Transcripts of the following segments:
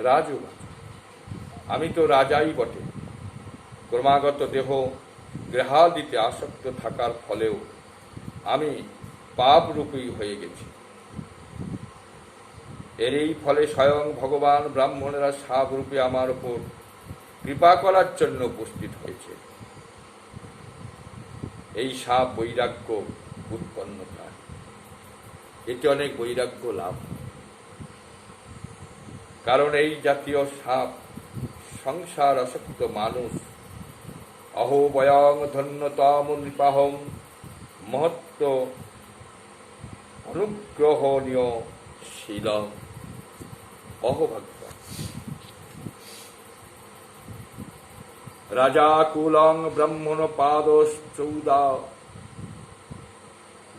রাজরাজ। আমি তো রাজাই বটে। ক্রমাগত দেহ গৃহাদিতে আসক্ত থাকার ফলেও আমি পাপরূপী হয়ে গেছি। এর এই ফলে স্বয়ং ভগবান ব্রাহ্মণেরা সাপরূপে আমার উপর কৃপা করার জন্য উপস্থিত হয়েছে। এই সাপ বৈরাগ্য উৎপন্ন করে। এতে অনেক বৈরাগ্য লাভ, কারণ এই জাতীয় সাপ সংসার আসক্ত মানুষ অহো বয়ং ধন্যতম নৃপাহম মহত্ব অনুগ্রহণীয় শীল অহভাগ্য। রাজা কুলং ব্রাহ্মণ পাদশ্চৌদা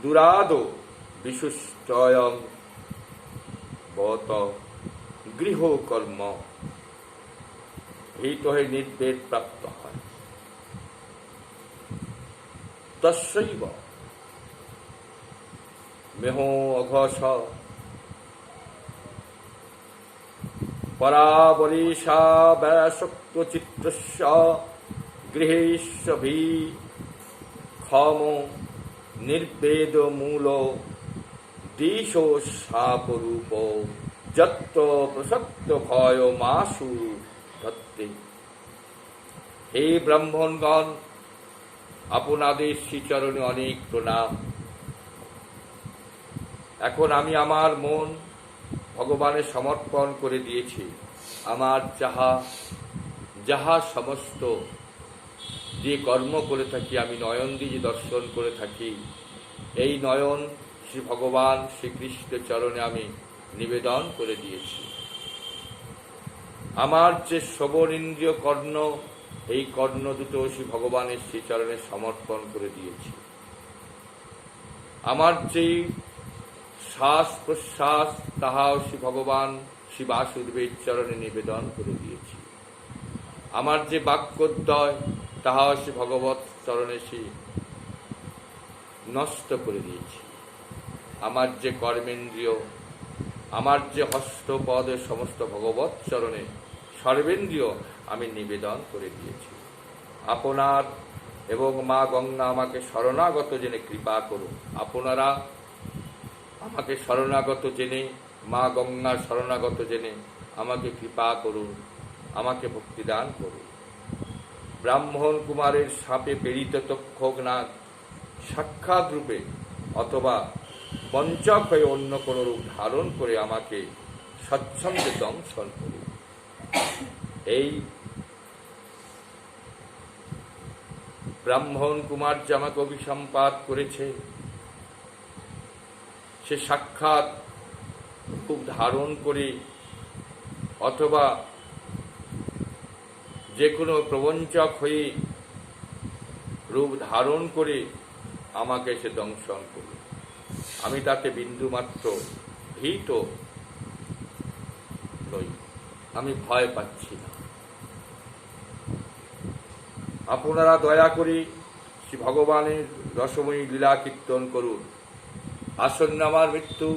দুরাদ বিশুষ্টয়ং বত গৃহকর্ম হিত হয়ে নির্বেদ প্রাপ্ত হয়। তস্যৈব মেহ অঘস পরাবরেশা ব্যাসক্ত চিত্তস্য গৃহেশ্বভি ক্ষম নির্বেদ মূল দিশ সাপরূপ যত্র প্রসক্ত ভয় মাসু ধত্তে। হে ব্রাহ্মণগণ, আপনাদের শ্রীচরণে অনেক প্রণাম। এখন আমি আমার মন ভগবানের সমর্পণ করে দিয়েছি। আমার যাহা সমস্ত যে কর্ম করে থাকি, আমি নয়ন দিয়ে দর্শন করে থাকি, এই নয়ন শ্রী ভগবান শ্রীকৃষ্ণের চরণে আমি নিবেদন করে দিয়েছি। আমার যে শ্রবণ ইন্দ্রিয় কর্ণ, এই কর্ণ দুটো শ্রী ভগবানের শ্রীচরণে সমর্পণ করে দিয়েছি। আমার যে শ্বাস প্রশ্বাস, তাহাও শ্রী ভগবান শ্রী বাসুদেবের চরণে নিবেদন করে দিয়েছি। আমার যে বাক্যোদ্বয়, তাহাও শ্রী ভগবৎ চরণে শ্রী নষ্ট করে দিয়েছি। আমার যে কর্মেন্দ্রিয়, আমার যে হস্তপদ, সমস্ত ভগবৎ চরণে সর্বেন্দ্রিয় আমি নিবেদন করে দিয়েছি। আপনার এবং মা গঙ্গা আমাকে শরণাগত জেনে কৃপা করুন। আপনারা আমাকে শরণাগত জেনে, মা গঙ্গার শরণাগত জেনে আমাকে কৃপা করুন, আমাকে ভক্তিদান করুন। ব্রাহ্মণ কুমারের সাপে পীড়িত তক্ষকনাগ সাক্ষাৎ রূপে অথবা পঞ্চক হয়ে অন্য কোন রূপ ধারণ করে আমাকে স্বচ্ছন্দে দংশন করুন। এই ব্রাহ্মণ কুমার যে আমাকে অভিসম্পাত করেছে, সে সাক্ষাৎ রূপ ধারণ করে অথবা যে কোনো প্রবঞ্চক হয়ে রূপ ধারণ করে আমাকে সে দংশন করবে। আমি তাতে বিন্দুমাত্র ভীত নই, আমি ভয় পাচ্ছি না। আপনারা দয়া করে শ্রী ভগবানের রসময়ী লীলা কীর্তন করুন। আসন্ন আমার মৃত্যু,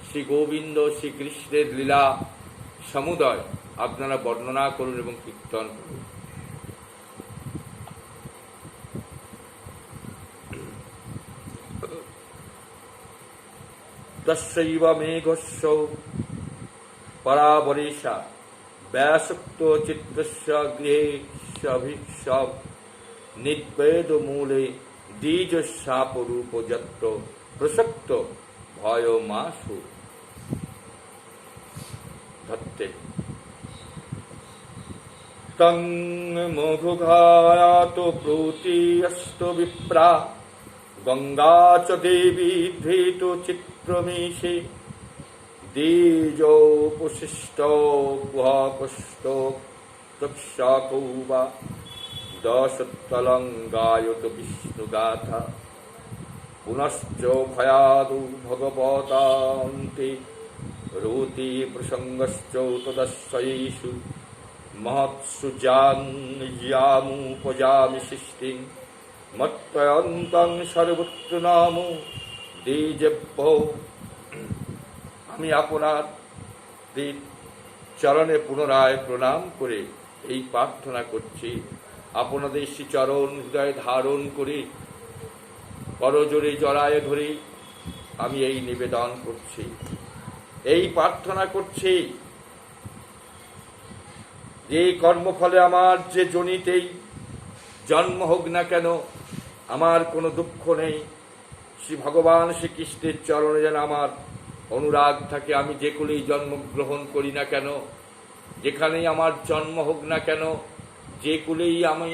শ্রী গোবিন্দ শ্রীকৃষ্ণের লীলা সমুদয় আপনারা বর্ণনা করুন এবং কীর্তন করুন। তস্যৈব মেঘস্য পরাবরেশা ব্যাসক্ত চিত্তস্য গৃহেশ্বভিক্ষ নির্বেদ মূলে দ্বিজ সাপরূপ যত্র প্রসক্ত ভয় মাসু ধত্তে। তং মোঘঘায়াত প্রতীয়স্ত বিপ্রা গঙ্গা চ দেবী ধৃত চিত্রমেশে দ্বিজোপশিষ্ট গুহকষ্ট তক্ষকৌবা দশতলঙ্গায়ত বিষ্ণুগাথা পুনশ্চ ভয়াদু ভগবতান্তে রোতি প্রসঙ্গশ্চ তদস্যৈষু মহৎসু জামুপজামি সৃষ্টিং মত্তয়ন্তং সর্বত্র নাম দ্বিজেভ্য। আমি আপনার চরণে পুনরায় প্রণাম করে এই প্রার্থনা করছি, আপনাদের শ্রীচরণ হৃদয়ে ধারণ করে করজোড়ে জড়ায় ধরে আমি এই নিবেদন করছি, এই প্রার্থনা করছি যে কর্মফলে আমার যে জনিতেই জন্ম হোক না কেন, আমার কোনো দুঃখ নেই। শ্রী ভগবান শ্রীকৃষ্ণের চরণে যেন আমার অনুরাগ থাকে। আমি যে কুলেই জন্মগ্রহণ করি না কেন, যেখানেই আমার জন্ম হোক না কেন, যে কুলেই আমি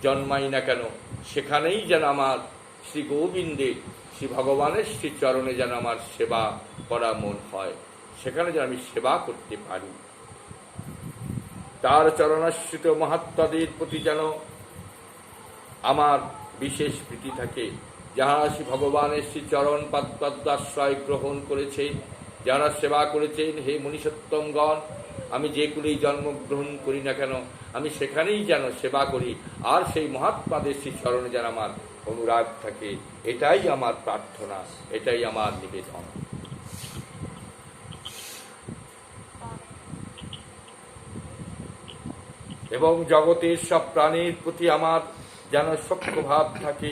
জন্মাই না কেন, সেখানেই যেন আমার শ্রী গোবিন্দের শ্রী ভগবানের শ্রী চরণে যেন আমার সেবা করা মন হয়, সেখানে যেন আমি সেবা করতে পারি। তার চরণাশ্রিত মহাত্মাদের প্রতি যেন আমার বিশেষ প্রীতি থাকে। যাহারা শ্রী ভগবানের শ্রী চরণ পাদাশ্রয় গ্রহণ করেছে, যারা সেবা করেছেন, হে মনীষোত্তমগণ, আমি যে কুলেই জন্মগ্রহণ করি না কেন, আমি সেখানেই যেন সেবা করি, আর সেই মহাত্মাদের শ্রী চরণে যেন আমার অনুরাগ থাকে। এটাই আমার প্রার্থনা, এটাই আমার নিবেদন। এবং জগতের সব প্রাণীর প্রতি আমার যেন সখ্য ভাব থাকে।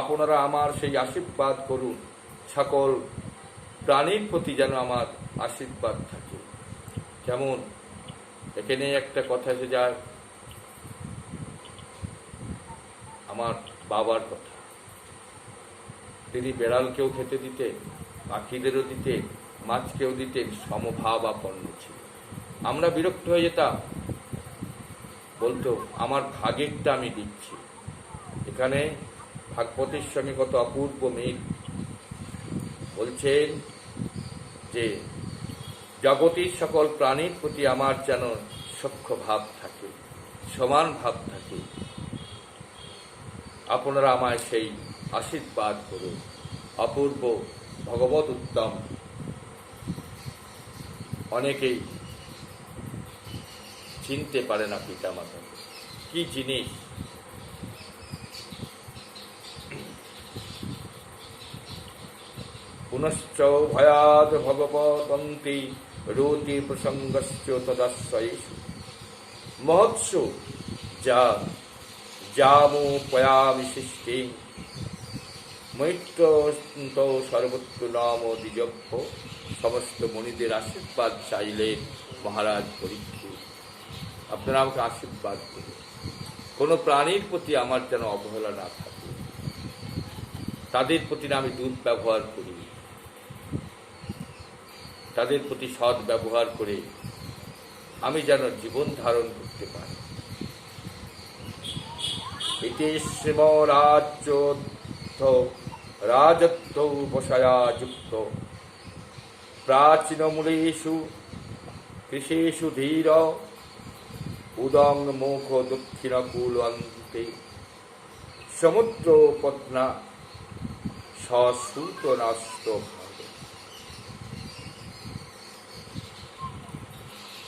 আপনারা আমার সেই আশীর্বাদ করুন, সকল প্রাণীর প্রতি যেন আমার আশীর্বাদ থাকে। যেমন এখানে একটা কথা এসে যায়, আমার বাবার কথা। তিনি বেড়ালকেও খেতে দিতেন, পাখিদেরও দিতেন, মাছকেও দিতেন, সমভাবাপন্ন ছিল। আমরা বিরক্ত হয়ে যেতাম, বলতো আমার ভাগেরটা আমি দিচ্ছি। এখানে ভাগবতের সঙ্গে কত অপূর্ব মিল। বলছেন যে জগতের সকল প্রাণীর প্রতি আমার যেন সখ্য ভাব থাকে, সমান ভাব থাকে। আপনারা আমায় সেই আশীর্বাদ করুন। অপূর্ব ভগবত উত্তম। অনেকেই চিনতে পারে না পিতা মাতা কি জিনিস। পুনশ্চ ভয়াদ ভগবতন্তি রোতি প্রসঙ্গশ্চ তদাশ্রয়েষু মহৎসু যা যামু পয়ামি সৃষ্টি মৈত্র সর্বত্র নাম দ্বিজভ্য। সমস্ত মণিদের আশীর্বাদ চাইলেন মহারাজ পরীক্ষিত। আপনারা আমাকে আশীর্বাদ করুন, কোনো প্রাণীর প্রতি আমার যেন অবহেলা না থাকে, তাদের প্রতি আমি দুর্ব্যবহার করি, তাদের প্রতি সৎ ব্যবহার করে আমি যেন জীবন ধারণ করতে পারি। ইতি শ্রীমরাজ্য রাজত্ব উপসয়া যুক্ত প্রাচীন মূলেষু কৃষেষু ধীর উদং মুখ দক্ষিণ কূল অন্তে সমুদ্র পত্না সসূত নষ্ট।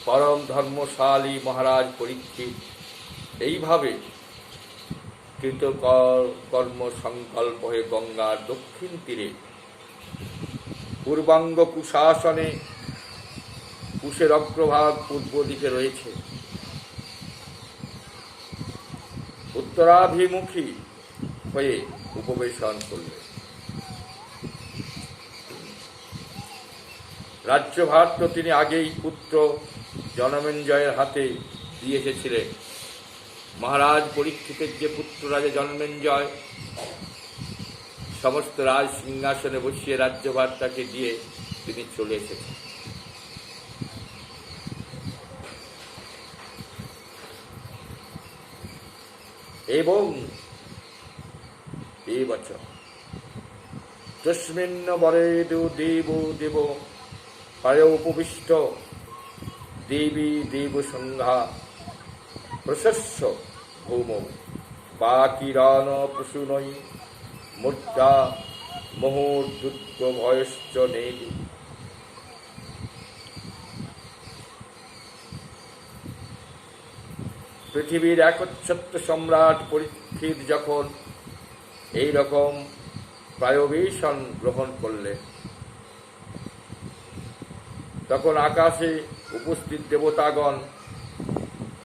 পরম ধর্মশালী মহারাজ পরীক্ষিত এইভাবে কৃতকর্ম সংকল্প হয়ে গঙ্গার দক্ষিণ তীরে পূর্বাঙ্গ কুশাসনে, কুশের অগ্রভাগ পূর্ব দিকে রয়েছে, উত্তরাভিমুখী হয়ে উপবেশন করলেন। রাজ্যভার তো তিনি আগেই পুত্র জনমেঞ্জয়ের হাতে দিয়ে এসেছিলেন। মহারাজ পরীক্ষিতের যে পুত্র রাজা জন্মেঞ্জয় সমস্ত রাজ সিংহাসনে বসিয়ে রাজ্যভার তাকে দিয়ে তিনি চলে এসেছেন। এবং এই বছর তস্মিন্ন বরে দেব দেব পায় উপবিষ্ট দেবী দেব সংঘা প্রশস্য ভৌম বাকিরান প্রসূনৈ মূর্তা মুহূর্তুত্ব ভয়শ্চ নেই। পৃথিবীর একচ্ছত্র সম্রাট পরীক্ষিত যখন এই রকম প্রায়োবেশন গ্রহণ করলেন, তখন আকাশে উপস্থিত দেবতাগণ